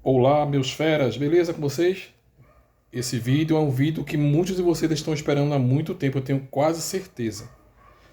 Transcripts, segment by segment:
Olá, meus feras, beleza com vocês? Esse vídeo é um vídeo que muitos de vocês estão esperando há muito tempo, eu tenho quase certeza.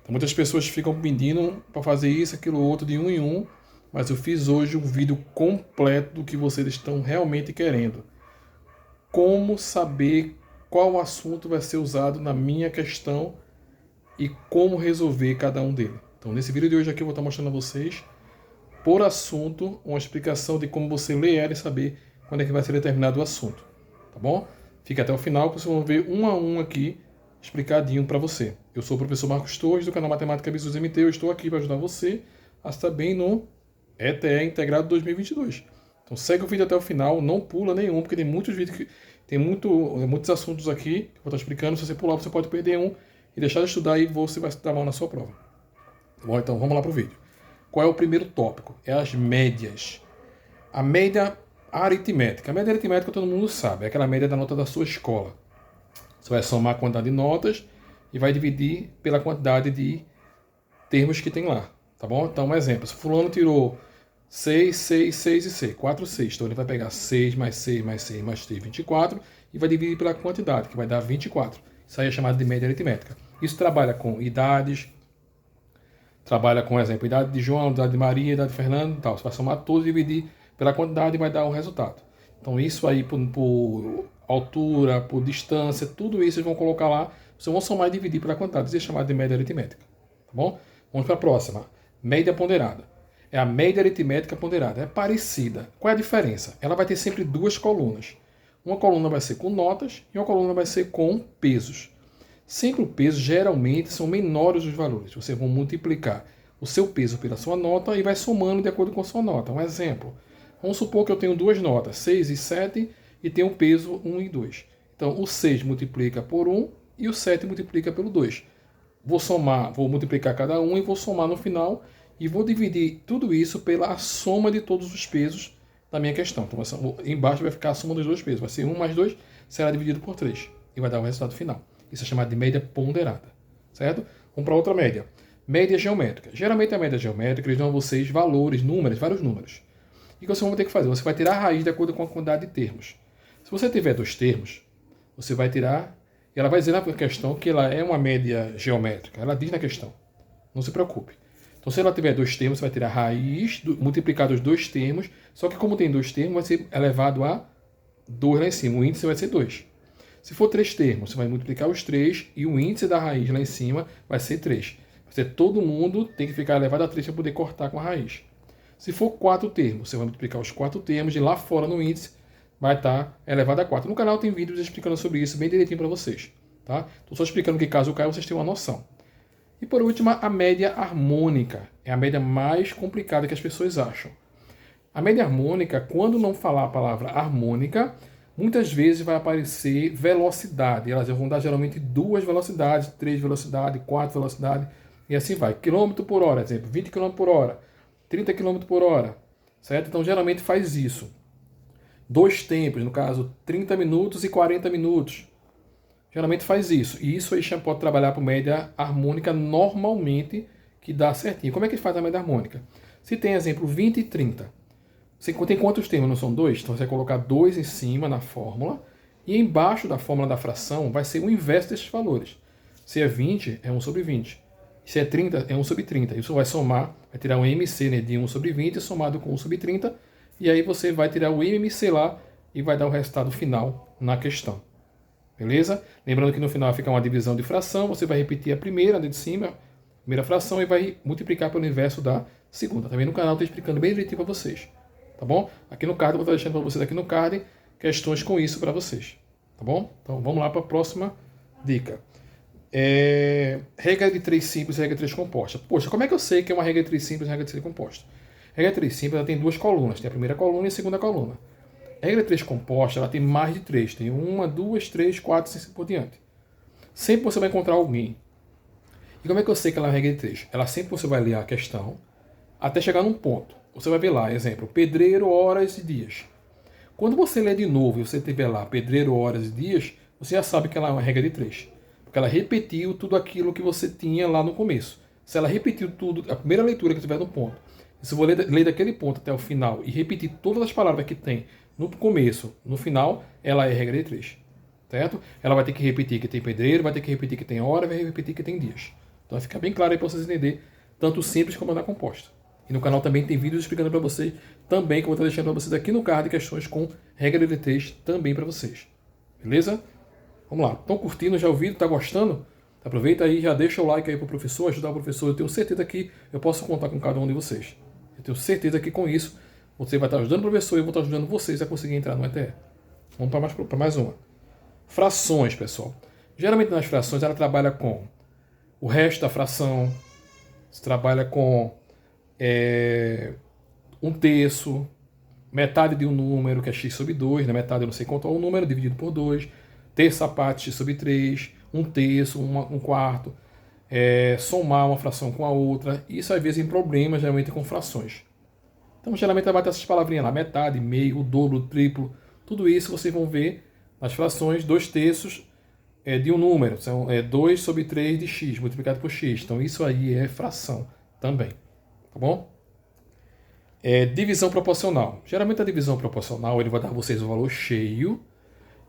Então, muitas pessoas ficam pedindo para fazer isso, aquilo, outro, de um em um, mas eu fiz hoje um vídeo completo do que vocês estão realmente querendo. Como saber qual assunto vai ser usado na minha questão e como resolver cada um deles. Então, nesse vídeo de hoje aqui eu vou estar mostrando a vocês por assunto, uma explicação de como você ler ela e saber quando é que vai ser determinado o assunto, tá bom? Fique até o final que vocês vão ver um a um aqui, explicadinho para você. Eu sou o professor Marcos Torres, do canal Matemática Absurda MT, eu estou aqui para ajudar você a estar bem no ETE Integrado 2022. Então segue o vídeo até o final, não pula nenhum, porque tem muitos vídeos que tem muitos assuntos aqui que eu vou estar explicando. Se você pular, você pode perder um e deixar de estudar e você vai dar mal na sua prova. Tá bom? Então vamos lá para o vídeo. Qual é o primeiro tópico? É as médias. A média aritmética. A média aritmética todo mundo sabe, é aquela média da nota da sua escola. Você vai somar a quantidade de notas e vai dividir pela quantidade de termos que tem lá, tá bom? Então, um exemplo, se fulano tirou 6, 6, 6 e 6, 4, 6, então ele vai pegar 6 mais 6 mais 6 mais 3, 24, e vai dividir pela quantidade, que vai dar 24. Isso aí é chamado de média aritmética. Isso trabalha com idades, trabalha com, exemplo, idade de João, idade de Maria, idade de Fernando e tal. Você vai somar tudo, dividir pela quantidade e vai dar um resultado. Então isso aí por altura, por distância, tudo isso vocês vão colocar lá. Vocês vão somar e dividir pela quantidade. Isso é chamado de média aritmética. Tá bom? Vamos para a próxima. Média ponderada. É a média aritmética ponderada. É parecida. Qual é a diferença? Ela vai ter sempre duas colunas. Uma coluna vai ser com notas e uma coluna vai ser com pesos. Sempre o peso geralmente são menores os valores. Você vai multiplicar o seu peso pela sua nota e vai somando de acordo com a sua nota. Um exemplo. Vamos supor que eu tenho duas notas, 6 e 7, e tenho um peso 1 e 2. Então o 6 multiplica por 1 e o 7 multiplica pelo 2. Vou somar, vou multiplicar cada um e vou somar no final e vou dividir tudo isso pela soma de todos os pesos da minha questão. Então embaixo vai ficar a soma dos dois pesos. Vai ser 1 mais 2 será dividido por 3 e vai dar o resultado final. Isso é chamado de média ponderada, certo? Vamos para outra média. Média geométrica. Geralmente a média geométrica eles dão a vocês valores, números, vários números. E o que você vai ter que fazer? Você vai tirar a raiz de acordo com a quantidade de termos. Se você tiver dois termos, você vai tirar, e ela vai dizer na questão que ela é uma média geométrica. Ela diz na questão. Não se preocupe. Então se ela tiver dois termos, você vai tirar a raiz, multiplicar os dois termos, só que como tem dois termos, vai ser elevado a 2 lá em cima. O índice vai ser 2. Se for 3 termos, você vai multiplicar os 3 e o índice da raiz lá em cima vai ser 3. Todo mundo tem que ficar elevado a 3 para poder cortar com a raiz. Se for 4 termos, você vai multiplicar os 4 termos e lá fora no índice vai estar elevado a 4. No canal tem vídeos explicando sobre isso bem direitinho para vocês. Tá? Estou só explicando que caso caia vocês tenham uma noção. E por último, a média harmônica. É a média mais complicada que as pessoas acham. A média harmônica, quando não falar a palavra harmônica, muitas vezes vai aparecer velocidade. Elas vão dar geralmente 2 velocidades, 3 velocidades, 4 velocidades e assim vai. Quilômetro por hora, exemplo, 20 km por hora, 30 km por hora, certo? Então geralmente faz isso. 2 tempos, no caso 30 minutos e 40 minutos. Geralmente faz isso. E isso aí já pode trabalhar por média harmônica normalmente, que dá certinho. Como é que faz a média harmônica? Se tem, exemplo, 20 e 30. Você tem quantos termos? Não são 2? Então você vai colocar 2 em cima na fórmula. E embaixo da fórmula da fração vai ser o inverso desses valores. Se é 20, é 1 sobre 20. Se é 30, é 1 sobre 30. Isso vai somar, vai tirar um MC, né, de 1 sobre 20 somado com 1 sobre 30. E aí você vai tirar o MC lá e vai dar o resultado final na questão. Beleza? Lembrando que no final fica uma divisão de fração. Você vai repetir a primeira, de cima, a primeira fração, e vai multiplicar pelo inverso da segunda. Também no canal estou explicando bem direitinho para vocês. Tá bom? Aqui no card, eu vou estar deixando para vocês aqui no card questões com isso para vocês. Tá bom? Então vamos lá para a próxima dica. Regra de 3 simples e regra de 3 composta. Poxa, como é que eu sei que é uma regra de 3 simples e regra de 3 composta? Regra de 3 simples ela tem 2 colunas. Tem a primeira coluna e a segunda coluna. A regra de 3 composta ela tem mais de 3. Tem 1, 2, 3, 4, 5 por diante. Sempre você vai encontrar alguém. E como é que eu sei que ela é uma regra de 3? Ela sempre você vai ler a questão até chegar num ponto. Você vai ver lá, exemplo, pedreiro, horas e dias. Quando você lê de novo e você tiver lá pedreiro, horas e dias, você já sabe que ela é uma regra de 3. Porque ela repetiu tudo aquilo que você tinha lá no começo. Se ela repetiu tudo, a primeira leitura que tiver no ponto, E se eu vou ler daquele ponto até o final e repetir todas as palavras que tem no começo, no final, ela é regra de 3. Certo? Ela vai ter que repetir que tem pedreiro, vai ter que repetir que tem hora, vai repetir que tem dias. Então fica bem claro aí para vocês entenderem, tanto simples como na composta. E no canal também tem vídeos explicando para vocês, também, como eu estou deixando para vocês aqui no card, questões com regra de 3 também para vocês. Beleza? Vamos lá. Estão curtindo já o vídeo? Está gostando? Aproveita aí, já deixa o like aí para o professor, ajudar o professor. Eu tenho certeza que eu posso contar com cada um de vocês. Eu tenho certeza que com isso você vai estar ajudando o professor e eu vou estar ajudando vocês a conseguir entrar no ETE. Vamos para mais uma. Frações, pessoal. Geralmente nas frações ela trabalha com o resto da fração, se trabalha com um terço, metade de um número, que é x sobre 2, né? Metade eu não sei quanto é o número, dividido por 2, terça parte x sobre 3, um terço, um quarto, somar uma fração com a outra. Isso às vezes em problemas, geralmente com frações. Então geralmente vai ter essas palavrinhas lá, metade, meio, o dobro, o triplo, tudo isso vocês vão ver nas frações, 2 terços de um número, são 2 sobre 3 de x, multiplicado por x. Então isso aí é fração também, tá bom? Divisão proporcional. Geralmente a divisão proporcional ele vai dar a vocês o valor cheio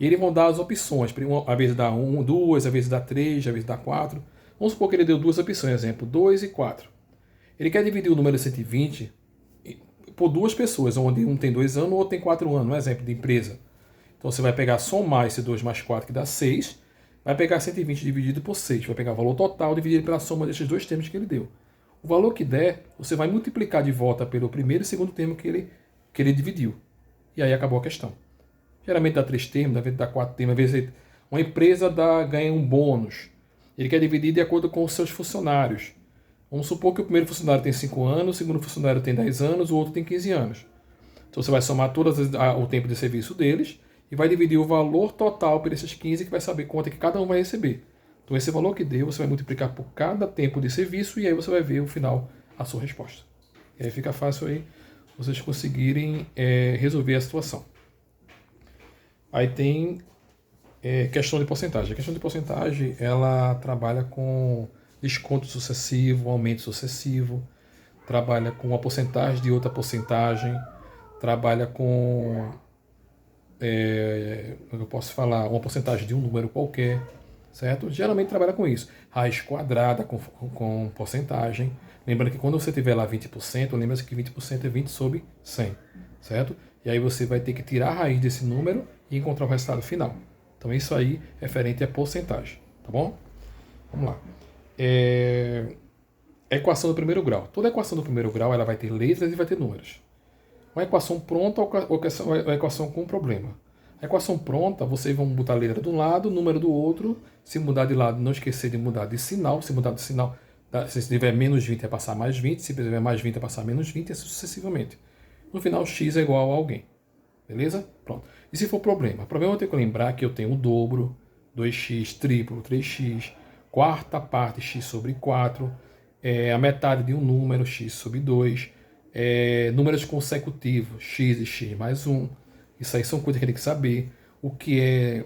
e eles vão dar as opções. Às vezes dá 1, 2, às vezes dá 3, às vezes dá 4. Vamos supor que ele deu 2 opções, exemplo, 2 e 4. Ele quer dividir o número 120 por 2 pessoas, onde um tem 2 anos, o outro tem 4 anos, um exemplo de empresa. Então você vai pegar, somar esse 2 mais 4, que dá 6, vai pegar 120 dividido por 6, vai pegar o valor total dividido pela soma desses 2 termos que ele deu. O valor que der, você vai multiplicar de volta pelo primeiro e segundo termo que ele dividiu. E aí acabou a questão. Geralmente dá 3 termos, às vezes dá 4 termos, às vezes uma empresa ganha um bônus. Ele quer dividir de acordo com os seus funcionários. Vamos supor que o primeiro funcionário tem 5 anos, o segundo funcionário tem 10 anos, o outro tem 15 anos. Então você vai somar o tempo de serviço deles e vai dividir o valor total por esses 15, que vai saber quanto é que cada um vai receber. Então esse valor que deu, você vai multiplicar por cada tempo de serviço e aí você vai ver no final a sua resposta. E aí fica fácil aí vocês conseguirem resolver a situação. Aí tem questão de porcentagem. A questão de porcentagem, ela trabalha com desconto sucessivo, aumento sucessivo, trabalha com uma porcentagem de outra porcentagem, trabalha com eu posso falar, uma porcentagem de um número qualquer, certo? Geralmente trabalha com isso. Raiz quadrada com porcentagem. Lembrando que quando você tiver lá 20%, lembra-se que 20% é 20 sobre 100, certo? E aí você vai ter que tirar a raiz desse número e encontrar o resultado final. Então isso aí é referente à porcentagem, tá bom? Vamos lá. Equação do primeiro grau. Toda equação do primeiro grau ela vai ter letras e vai ter números. Uma equação pronta ou uma equação com problema. A equação pronta, vocês vão botar a letra de um lado, o número do outro. Se mudar de lado, não esquecer de mudar de sinal. Se mudar de sinal, se tiver menos 20 é passar mais 20. Se tiver mais 20 é passar menos 20 e sucessivamente. No final, x é igual a alguém. Beleza? Pronto. E se for problema? O problema eu tenho que lembrar que eu tenho o dobro, 2x, triplo, 3x, quarta parte x sobre 4, a metade de um número, x sobre 2, números consecutivos, x e x mais 1. Isso aí são coisas que tem que saber. O que é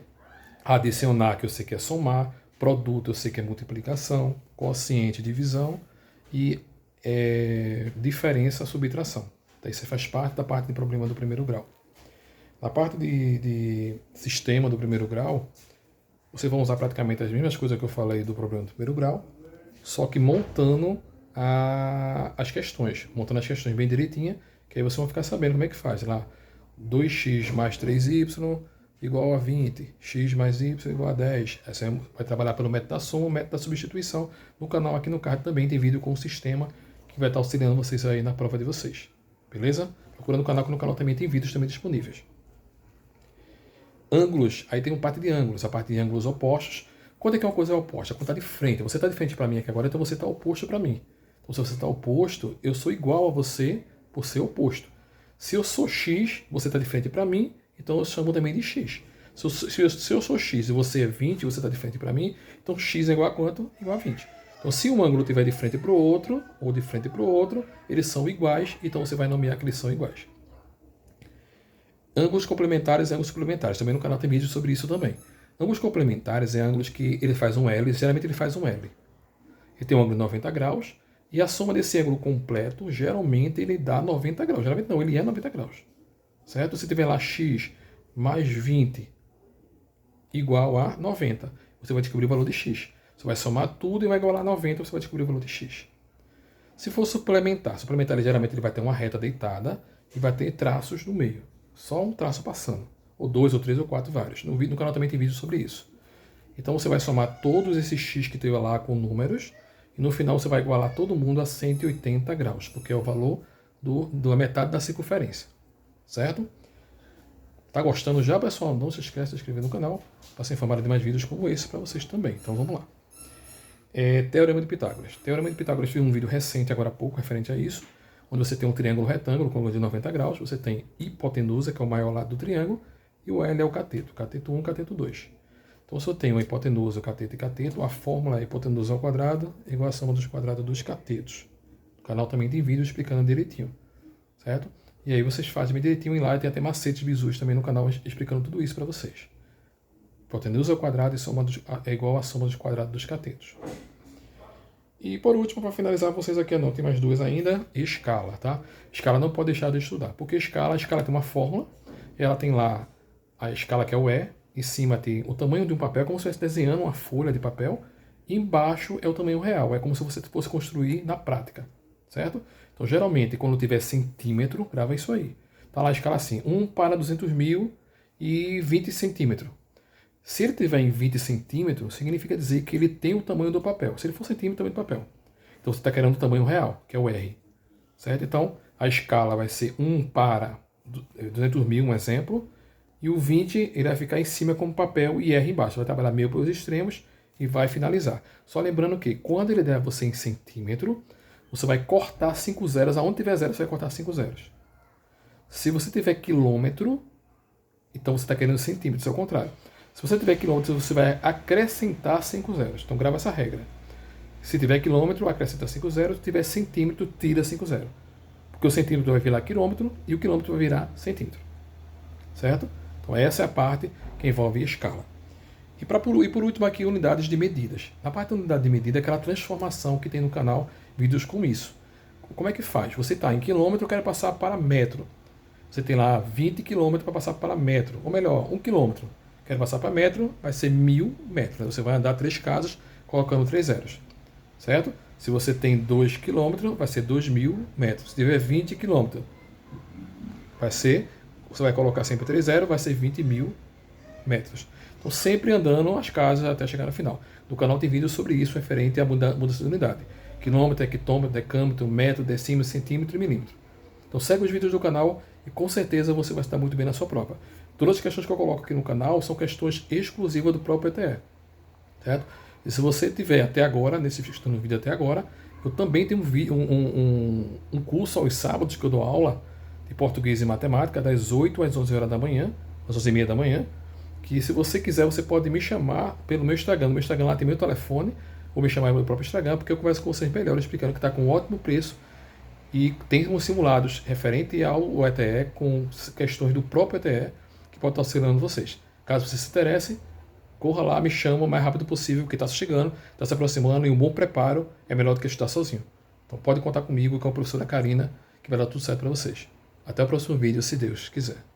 adicionar, que eu sei que é somar, produto, eu sei que é multiplicação, quociente, divisão e diferença, subtração. Então, isso faz parte da parte de problema do primeiro grau. Na parte de sistema do primeiro grau, vocês vão usar praticamente as mesmas coisas que eu falei do problema do primeiro grau, só que montando as questões, bem direitinha, que aí vocês vão ficar sabendo como é que faz. Lá, 2x mais 3y igual a 20, x mais y igual a 10. Essa vai trabalhar pelo método da soma, método da substituição. No canal aqui no card também tem vídeo com o sistema que vai estar auxiliando vocês aí na prova de vocês. Beleza? Procurando o canal, que no canal também tem vídeos também disponíveis. Ângulos, aí tem uma parte de ângulos, a parte de ângulos opostos. Quando é que uma coisa é oposta? Quando está de frente. Você está de frente para mim aqui agora, então você está oposto para mim. Então se você está oposto, eu sou igual a você por ser oposto. Se eu sou x, você está de frente para mim, então eu chamo também de x. Se eu sou x e você é 20, você está de frente para mim, então x é igual a quanto? Igual a 20. Então se um ângulo estiver de frente para o outro, ou de frente para o outro, eles são iguais, então você vai nomear que eles são iguais. Ângulos complementares e ângulos suplementares. Também no canal tem vídeo sobre isso também. Ângulos complementares é ângulos que ele faz um L, geralmente ele faz um L. Ele tem um ângulo de 90 graus, E a soma desse ângulo completo, geralmente ele dá 90 graus. Geralmente não, ele é 90 graus. Certo? Se tiver lá x mais 20 igual a 90, você vai descobrir o valor de x. Você vai somar tudo e vai igualar a 90, você vai descobrir o valor de x. Se for suplementar, geralmente ele vai ter uma reta deitada e vai ter traços no meio. Só um traço passando. Ou 2, ou 3, ou 4, vários. No canal também tem vídeo sobre isso. Então você vai somar todos esses x que teve lá com números e no final você vai igualar todo mundo a 180 graus, porque é o valor da metade da circunferência. Certo? Tá gostando já, pessoal? Não se esqueça de se inscrever no canal para ser informado de mais vídeos como esse para vocês também. Então vamos lá. Teorema de Pitágoras. Teorema de Pitágoras, fiz um vídeo recente agora há pouco referente a isso, onde você tem um triângulo retângulo com ângulo de 90 graus, você tem hipotenusa, que é o maior lado do triângulo, e o L é o cateto, cateto 1, cateto 2. Então se eu tenho a hipotenusa, cateto e cateto, a fórmula é hipotenusa ao quadrado igual a soma dos quadrados dos catetos. O canal também tem vídeo explicando direitinho, certo? E aí vocês fazem bem direitinho e lá tem até macetes visuais também no canal explicando tudo isso para vocês. Hipotenusa ao quadrado é igual a soma dos quadrados dos catetos. E por último, para finalizar, vocês aqui anotem mais duas ainda, escala, tá? Escala não pode deixar de estudar, porque a escala tem uma fórmula, ela tem lá a escala que é o E, em cima tem o tamanho de um papel, como se estivesse desenhando uma folha de papel, e embaixo é o tamanho real, é como se você fosse construir na prática, certo? Então geralmente quando tiver centímetro, grava isso aí. Tá lá a escala assim, 1 para 200 mil e 20 centímetros. Se ele tiver em 20 centímetros, significa dizer que ele tem o tamanho do papel. Se ele for centímetro, o tamanho do papel. Então você está querendo o tamanho real, que é o R. Certo? Então a escala vai ser 1 para 200 mil, um exemplo. E o 20 ele vai ficar em cima como papel e R embaixo. Vai trabalhar meio pelos extremos e vai finalizar. Só lembrando que quando ele der a você em centímetro, você vai cortar 5 zeros. Aonde tiver zero, você vai cortar 5 zeros. Se você tiver quilômetro, então você está querendo centímetros, é o contrário. Se você tiver quilômetros, você vai acrescentar 5 zeros. Então grava essa regra. Se tiver quilômetro, acrescenta 5 zeros. Se tiver centímetro, tira 5 zeros. Porque o centímetro vai virar quilômetro e o quilômetro vai virar centímetro. Certo? Então essa é a parte que envolve escala. E por último aqui, unidades de medidas. Na parte da unidade de medida é aquela transformação que tem no canal, vídeos com isso. Como é que faz? Você está em quilômetro, quer passar para metro. Você tem lá 20 quilômetros para passar para metro. Ou melhor, 1 quilômetro. Quer passar para metro, vai ser 1000 metros. Você vai andar 3 casas colocando 3 zeros. Certo? Se você tem 2 km, vai ser 2000 metros. Se tiver 20 km, você vai colocar sempre 3 zeros, vai ser 20.000 metros. Então sempre andando as casas até chegar no final. No canal tem vídeo sobre isso, referente à mudança de unidade. Quilômetro, hectômetro, decâmetro, metro, decímetro, centímetro e milímetro. Então segue os vídeos do canal e com certeza você vai estar muito bem na sua prova. Todas as questões que eu coloco aqui no canal são questões exclusivas do próprio ETE. Certo? E se você tiver até agora, no vídeo até agora, eu também tenho um curso aos sábados que eu dou aula de português e matemática, das 8 às 11 horas da manhã, às 11h30 da manhã, que se você quiser, você pode me chamar pelo meu Instagram. No meu Instagram lá tem meu telefone, ou me chamar pelo próprio Instagram, porque eu converso com vocês melhor, explicando que está com um ótimo preço. E tem uns simulados referente ao ETE, com questões do próprio ETE, que pode estar auxiliando vocês. Caso você se interesse, corra lá, me chama o mais rápido possível, porque está chegando, está se aproximando, e um bom preparo é melhor do que estudar sozinho. Então pode contar comigo, com a professora Karina, que vai dar tudo certo para vocês. Até o próximo vídeo, se Deus quiser.